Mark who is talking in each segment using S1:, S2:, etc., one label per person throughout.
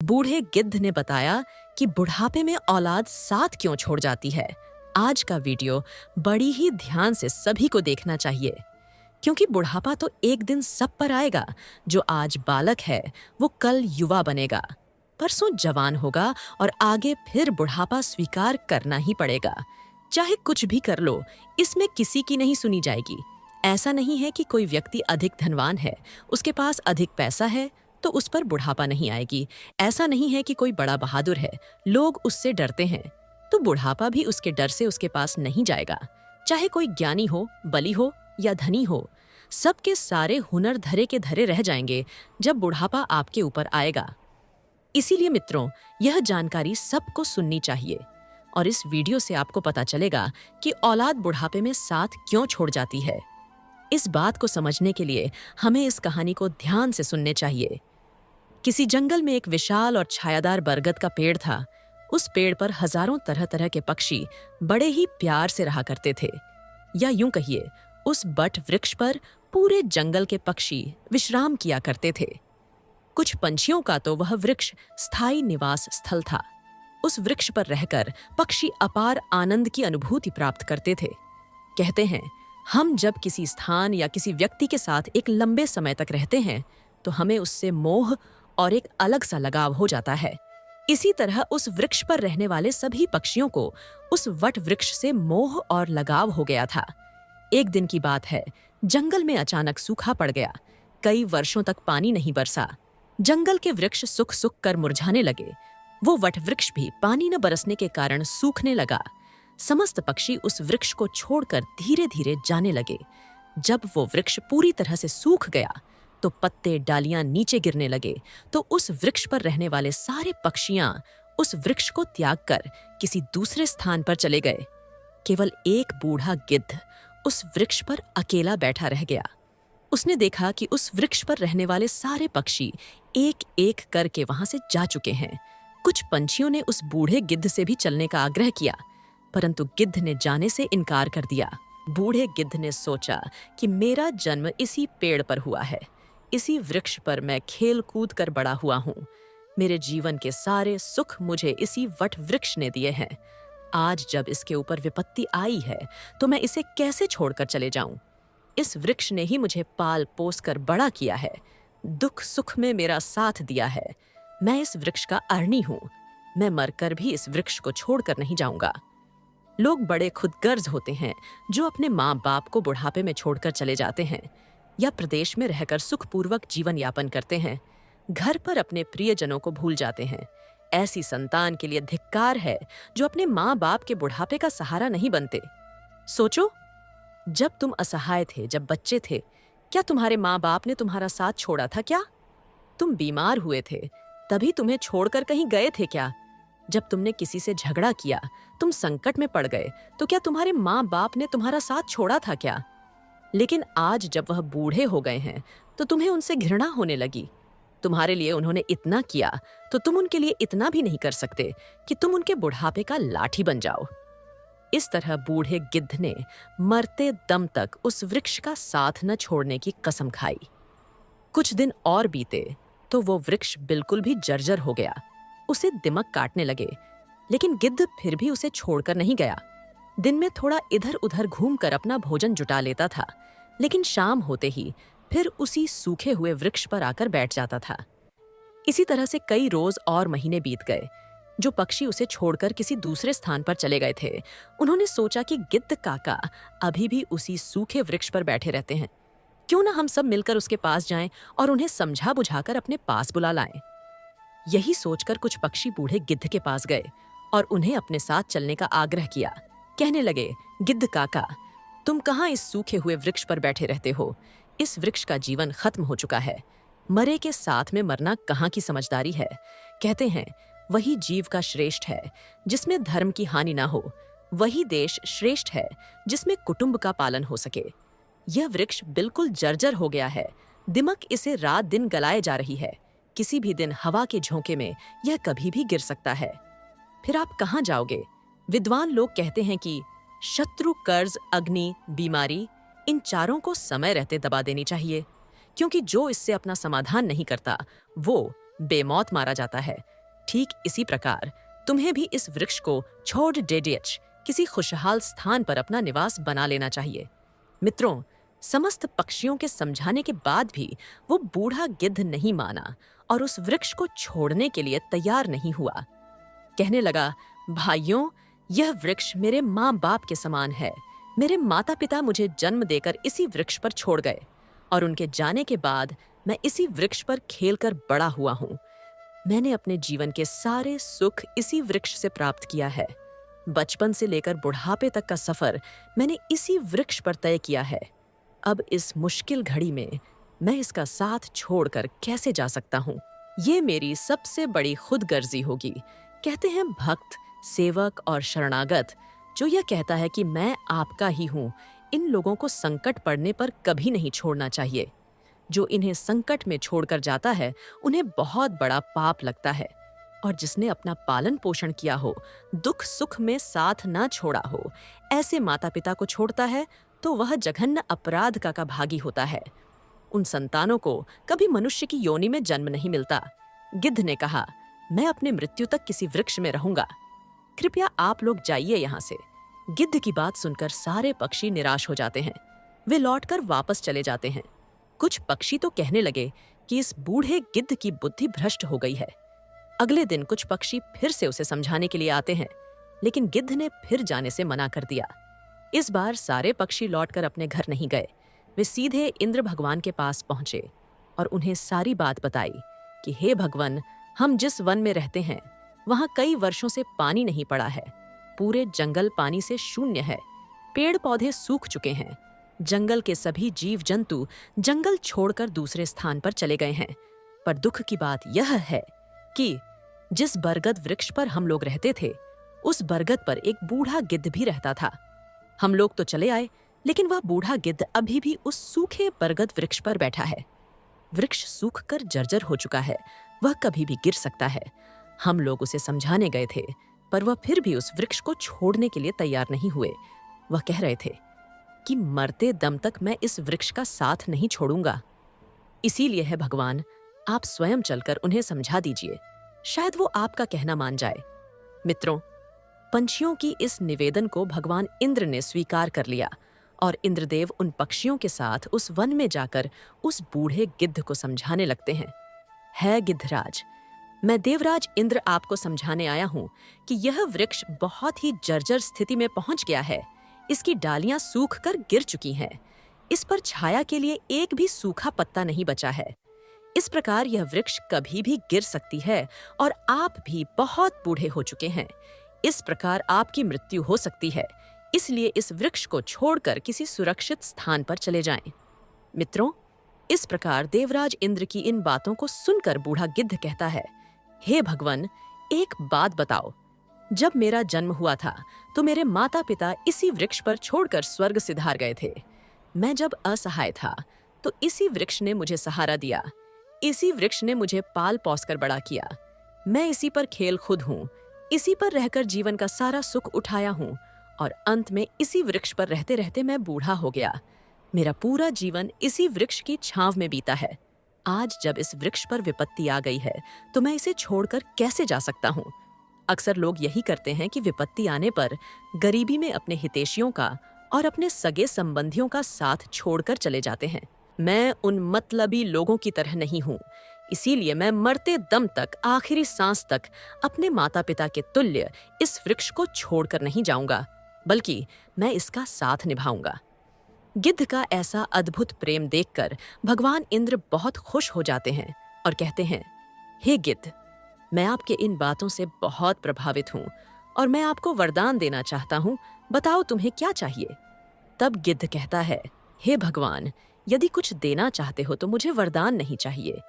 S1: बूढ़े गिद्ध ने बताया कि बुढ़ापे में औलाद साथ क्यों छोड़ जाती है। आज का वीडियो बड़ी ही ध्यान से सभी को देखना चाहिए, क्योंकि बुढ़ापा तो एक दिन सब पर आएगा। जो आज बालक है वो कल युवा बनेगा, परसों जवान होगा और आगे फिर बुढ़ापा स्वीकार करना ही पड़ेगा। चाहे कुछ भी कर लो, इसमें किसी की नहीं सुनी जाएगी। ऐसा नहीं है कि कोई व्यक्ति अधिक धनवान है, उसके पास अधिक पैसा है तो उस पर बुढ़ापा नहीं आएगी। ऐसा नहीं है कि कोई बड़ा बहादुर है, लोग उससे डरते हैं तो बुढ़ापा भी उसके डर से उसके पास नहीं जाएगा। चाहे कोई ज्ञानी हो, बली हो या धनी हो, सबके सारे हुनर धरे के धरे रह जाएंगे जब बुढ़ापा आपके ऊपर आएगा। इसीलिए मित्रों, यह जानकारी सबको सुननी चाहिए और इस वीडियो से आपको पता चलेगा कि औलाद बुढ़ापे में साथ क्यों छोड़ जाती है। इस बात को समझने के लिए हमें इस कहानी को ध्यान से सुनने चाहिए। किसी जंगल में एक विशाल और छायादार बरगद का पेड़ था। उस पेड़ पर हजारों तरह तरह के पक्षी बड़े ही प्यार से रहा करते थे, या यूं कहिए, उस बट वृक्ष पर पूरे जंगल के पक्षी विश्राम किया करते थे। कुछ पंछियों का तो वह वृक्ष स्थायी निवास स्थल था। उस वृक्ष पर रहकर पक्षी अपार आनंद की अनुभूति प्राप्त करते थे। कहते हैं, हम जब किसी स्थान या किसी व्यक्ति के साथ एक लंबे समय तक रहते हैं तो हमें उससे मोह और एक अलग सा लगाव हो जाता है। इसी तरह उस वृक्ष पर रहने वाले सभी पक्षियों को उस वट वृक्ष से मोह और लगाव हो गया था। एक दिन की बात है, जंगल में अचानक सूखा पड़ गया। कई वर्षों तक पानी नहीं बरसा। जंगल के वृक्ष सूख सूख कर मुरझाने लगे। वो वट वृक्ष भी पानी न बरसने के कारण सूखने लगा। समस्त पक्षी उस वृक्ष को छोड़कर धीरे धीरे जाने लगे। जब वो वृक्ष पूरी तरह से सूख गया तो पत्ते डालियां नीचे गिरने लगे, तो उस वृक्ष पर रहने वाले सारे पक्षियां उस वृक्ष को त्याग कर किसी दूसरे स्थान पर चले गए। केवल एक बूढ़ा गिद्ध उस वृक्ष पर अकेला बैठा रह गया। उसने देखा कि उस वृक्ष पर रहने वाले सारे पक्षी एक एक करके वहां से जा चुके हैं। कुछ पंछियों ने उस बूढ़े गिद्ध से भी चलने का आग्रह किया, परंतु गिद्ध ने जाने से इनकार कर दिया। बूढ़े गिद्ध ने सोचा कि मेरा जन्म इसी पेड़ पर हुआ है, इसी वृक्ष पर मैं खेल कूद कर बड़ा हुआ हूँ। मेरे जीवन के सारे सुख मुझे इसी वट वृक्ष ने दिए हैं। आज जब इसके ऊपर विपत्ति आई है तो मैं इसे कैसे छोड़कर चले जाऊं? इस वृक्ष ने ही मुझे पाल पोस कर बड़ा किया है, दुख सुख में मेरा साथ दिया है। मैं इस वृक्ष का अरणी हूँ। मैं मरकर भी इस वृक्ष को छोड़कर नहीं जाऊंगा। लोग बड़े खुदगर्ज होते हैं जो अपने माँ बाप को बुढ़ापे में छोड़कर चले जाते हैं या प्रदेश में रहकर सुखपूर्वक जीवन यापन करते हैं। घर पर अपने प्रियजनों को भूल जाते हैं। ऐसी संतान के लिए धिक्कार है जो अपने माँ बाप के बुढ़ापे का सहारा नहीं बनते। सोचो, जब तुम असहाय थे, जब बच्चे थे, क्या तुम्हारे माँ बाप ने तुम्हारा साथ छोड़ा था क्या? तुम बीमार हुए थे, तभी तुम्हें छोड़कर कहीं गए थे क्या? जब तुमने किसी से झगड़ा किया, तुम संकट में पड़ गए, तो क्या तुम्हारे माँ बाप ने तुम्हारा साथ छोड़ा था क्या? लेकिन आज जब वह बूढ़े हो गए हैं तो तुम्हें उनसे घृणा होने लगी। तुम्हारे लिए उन्होंने इतना किया तो तुम उनके लिए इतना भी नहीं कर सकते कि तुम उनके बुढ़ापे का लाठी बन जाओ। इस तरह बूढ़े गिद्ध ने मरते दम तक उस वृक्ष का साथ न छोड़ने की कसम खाई। कुछ दिन और बीते तो वो वृक्ष बिल्कुल भी जर्जर हो गया। उसे दिमक काटने लगे, लेकिन गिद्ध फिर भी उसे छोड़कर नहीं गया। दिन में थोड़ा इधर उधर घूमकर अपना भोजन जुटा लेता था, लेकिन शाम होते ही फिर उसी सूखे हुए वृक्ष पर आकर बैठ जाता था। इसी तरह से कई रोज और महीने बीत गए। जो पक्षी उसे छोड़कर किसी दूसरे स्थान पर चले गए थे, उन्होंने सोचा कि गिद्ध काका अभी भी उसी सूखे वृक्ष पर बैठे रहते हैं। क्यों ना हम सब मिलकर उसके पास जाएं और उन्हें समझा बुझाकर अपने पास बुला लाएं। यही सोचकर कुछ पक्षी बूढ़े गिद्ध के पास गए और उन्हें अपने साथ चलने का आग्रह किया। कहने लगे, गिद्ध काका, तुम कहाँ इस सूखे हुए वृक्ष पर बैठे रहते हो? इस वृक्ष का जीवन खत्म हो चुका है। मरे के साथ में मरना कहाँ की समझदारी है? कहते हैं, वही जीव का श्रेष्ठ है जिसमें धर्म की हानि ना हो। वही देश श्रेष्ठ है जिसमें कुटुंब का पालन हो सके। यह वृक्ष बिल्कुल जर्जर हो गया है। दिमक इसे रात दिन गलाए जा रही है। किसी भी दिन हवा के झोंके में यह कभी भी गिर सकता है। फिर आप कहाँ जाओगे? विद्वान लोग कहते हैं कि शत्रु, कर्ज, अग्नि, बीमारी, इन चारों को समय रहते दबा देनी चाहिए, क्योंकि जो इससे अपना समाधान नहीं करता वो बेमौत मारा जाता है। ठीक इसी प्रकार तुम्हें भी इस वृक्ष को छोड़ डेडियच किसी खुशहाल स्थान पर अपना निवास बना लेना चाहिए। मित्रों, समस्त पक्षियों के समझाने के बाद भी वो बूढ़ा गिद्ध नहीं माना और उस वृक्ष को छोड़ने के लिए तैयार नहीं हुआ। कहने लगा, भाइयों, यह वृक्ष मेरे माँ बाप के समान है। मेरे माता पिता मुझे जन्म देकर इसी वृक्ष पर छोड़ गए और उनके जाने के बाद मैं इसी वृक्ष पर खेलकर बड़ा हुआ हूँ। मैंने अपने जीवन के सारे सुख इसी वृक्ष से प्राप्त किया है। बचपन से लेकर बुढ़ापे तक का सफर मैंने इसी वृक्ष पर तय किया है। अब इस मुश्किल घड़ी में मैं इसका साथ छोड़कर कैसे जा सकता हूँ? ये मेरी सबसे बड़ी खुदगर्जी होगी। कहते हैं भक्त, सेवक और शरणागत, जो यह कहता है कि मैं आपका ही हूँ, इन लोगों को संकट पड़ने पर कभी नहीं छोड़ना चाहिए। जो इन्हें संकट में छोड़कर जाता है, उन्हें बहुत बड़ा पाप लगता है। और जिसने अपना पालन पोषण किया हो, दुख सुख में साथ ना छोड़ा हो, ऐसे माता पिता को छोड़ता है तो वह जघन्य अपराध का भागी होता है। उन संतानों को कभी मनुष्य की योनि में जन्म नहीं मिलता। गिद्ध ने कहा, मैं अपने मृत्यु तक किसी वृक्ष में रहूंगा। कृपया आप लोग जाइए यहाँ से। गिद्ध की बात सुनकर सारे पक्षी निराश हो जाते हैं। वे लौटकर वापस चले जाते हैं। कुछ पक्षी तो कहने लगे कि इस बूढ़े गिद्ध की बुद्धि भ्रष्ट हो गई है। अगले दिन कुछ पक्षी फिर से उसे समझाने के लिए आते हैं, लेकिन गिद्ध ने फिर जाने से मना कर दिया। इस बार सारे पक्षी लौटकर अपने घर नहीं गए। वे सीधे इंद्र भगवान के पास पहुंचे और उन्हें सारी बात बताई कि हे भगवान, हम जिस वन में रहते हैं वहां कई वर्षों से पानी नहीं पड़ा है। पूरे जंगल पानी से शून्य है। पेड़ पौधे सूख चुके हैं। जंगल के सभी जीव जंतु जंगल छोड़कर दूसरे स्थान पर चले गए हैं। पर दुख की बात यह है कि जिस बरगद वृक्ष पर हम लोग रहते थे, उस बरगद पर एक बूढ़ा गिद्ध भी रहता था। हम लोग तो चले आए, लेकिन वह बूढ़ा गिद्ध अभी भी उस सूखे बरगद वृक्ष पर बैठा है। वृक्ष सूखकर जर्जर हो चुका है, वह कभी भी गिर सकता है। हम लोग उसे समझाने गए थे, पर वह फिर भी उस वृक्ष को छोड़ने के लिए तैयार नहीं हुए। वह कह रहे थे कि मरते दम तक मैं इस वृक्ष का साथ नहीं छोड़ूंगा। इसीलिए है भगवान, आप स्वयं चलकर उन्हें समझा दीजिए, शायद वो आपका कहना मान जाए। मित्रों, पंछियों की इस निवेदन को भगवान इंद्र ने स्वीकार कर लिया और इंद्रदेव उन पक्षियों के साथ उस वन में जाकर उस बूढ़े गिद्ध को समझाने लगते हैं। है गिद्धराज, मैं देवराज इंद्र आपको समझाने आया हूं कि यह वृक्ष बहुत ही जर्जर स्थिति में पहुंच गया है। इसकी डालियां सूखकर गिर चुकी हैं। इस पर छाया के लिए एक भी सूखा पत्ता नहीं बचा है। इस प्रकार यह वृक्ष कभी भी गिर सकती है और आप भी बहुत बूढ़े हो चुके हैं। इस प्रकार आपकी मृत्यु हो सकती है। इसलिए इस वृक्ष को छोड़कर किसी सुरक्षित स्थान पर चले जाएं। मित्रों, इस प्रकार देवराज इंद्र की इन बातों को सुनकर बूढ़ा गिद्ध कहता है, हे भगवान, एक बात बताओ। जब मेरा जन्म हुआ था तो मेरे माता पिता इसी वृक्ष पर छोड़कर स्वर्ग सिधार गए थे। मैं जब असहाय था तो इसी वृक्ष ने मुझे सहारा दिया। इसी वृक्ष ने मुझे पाल पोस कर बड़ा किया। मैं इसी पर खेल खुद हूँ। इसी पर रहकर जीवन का सारा सुख उठाया हूँ और अंत में इसी वृक्ष पर रहते रहते मैं बूढ़ा हो गया। मेरा पूरा जीवन इसी वृक्ष की छांव में बीता है। आज जब इस वृक्ष पर विपत्ति आ गई है तो मैं इसे छोड़कर कैसे जा सकता हूँ? अक्सर लोग यही करते हैं कि विपत्ति आने पर गरीबी में अपने हितैषियों का और अपने सगे संबंधियों का साथ छोड़कर चले जाते हैं। मैं उन मतलबी लोगों की तरह नहीं हूँ। इसीलिए मैं मरते दम तक, आखिरी सांस तक अपने माता पिता के तुल्य इस वृक्ष को छोड़कर नहीं जाऊंगा, बल्कि मैं इसका साथ निभाऊंगा। गिद्ध का ऐसा अद्भुत प्रेम देखकर भगवान इंद्र बहुत खुश हो जाते हैं और कहते हैं, हे गिद्ध, मैं आपके इन बातों से बहुत प्रभावित हूँ और मैं आपको वरदान देना चाहता हूँ। बताओ तुम्हें क्या चाहिए? तब गिद्ध कहता है, हे भगवान, यदि कुछ देना चाहते हो तो मुझे वरदान नहीं चाहिए।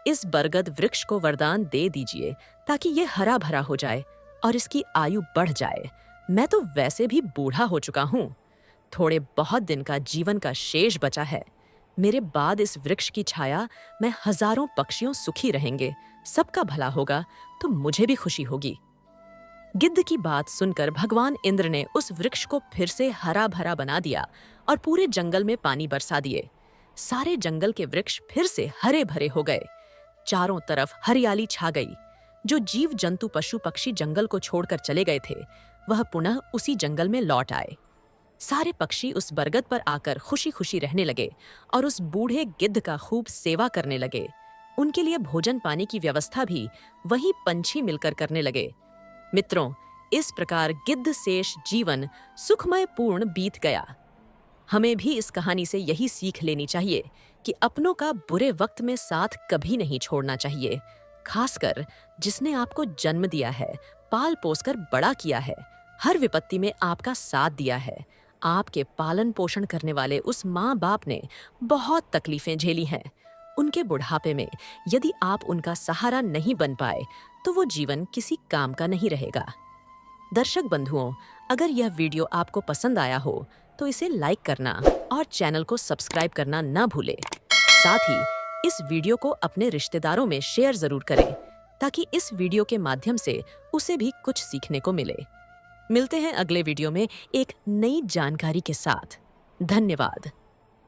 S1: इस बरगद वृक्ष को वरदान दे दीजिए ताकि ये हरा भरा हो जाए और इसकी आयु बढ़ जाए। मैं तो वैसे भी बूढ़ा हो चुका हूँ। थोड़े बहुत दिन का जीवन का शेष बचा है। मेरे बाद इस वृक्ष की छाया में हजारों पक्षियों सुखी रहेंगे। सबका भला होगा तो मुझे भी खुशी होगी। गिद्ध की बात सुनकर भगवान इंद्र ने उस वृक्ष को फिर से हरा भरा बना दिया और पूरे जंगल में पानी बरसा दिए। सारे जंगल के वृक्ष फिर से हरे भरे हो गए। चारों तरफ हरियाली छा गई। जो जीव जंतु पशु पक्षी जंगल को छोड़कर चले गए थे, वह पुनः उसी जंगल में लौट आए। सारे पक्षी उस बरगद पर आकर खुशी खुशी रहने लगे और उस बूढ़े गिद्ध का खूब सेवा करने लगे। उनके लिए भोजन पानी की व्यवस्था भी वही पंछी मिलकर करने लगे। मित्रों, इस प्रकार गिद्ध शेष जीवन सुखमय पूर्ण बीत गया। हमें भी इस कहानी से यही सीख लेनी चाहिए कि अपनों का बुरे वक्त में साथ कभी नहीं छोड़ना चाहिए, खासकर जिसने आपको जन्म दिया है, पाल पोस कर बड़ा किया है, हर विपत्ति में आपका साथ दिया है। आपके पालन पोषण करने वाले उस माँ बाप ने बहुत तकलीफें झेली हैं। उनके बुढ़ापे में यदि आप उनका सहारा नहीं बन पाए तो वो जीवन किसी काम का नहीं रहेगा। दर्शक बंधुओं, अगर यह वीडियो आपको पसंद आया हो तो इसे लाइक करना और चैनल को सब्सक्राइब करना ना भूलें। साथ ही इस वीडियो को अपने रिश्तेदारों में शेयर जरूर करें ताकि इस वीडियो के माध्यम से उसे भी कुछ सीखने को मिले। मिलते हैं अगले वीडियो में एक नई जानकारी के साथ। धन्यवाद।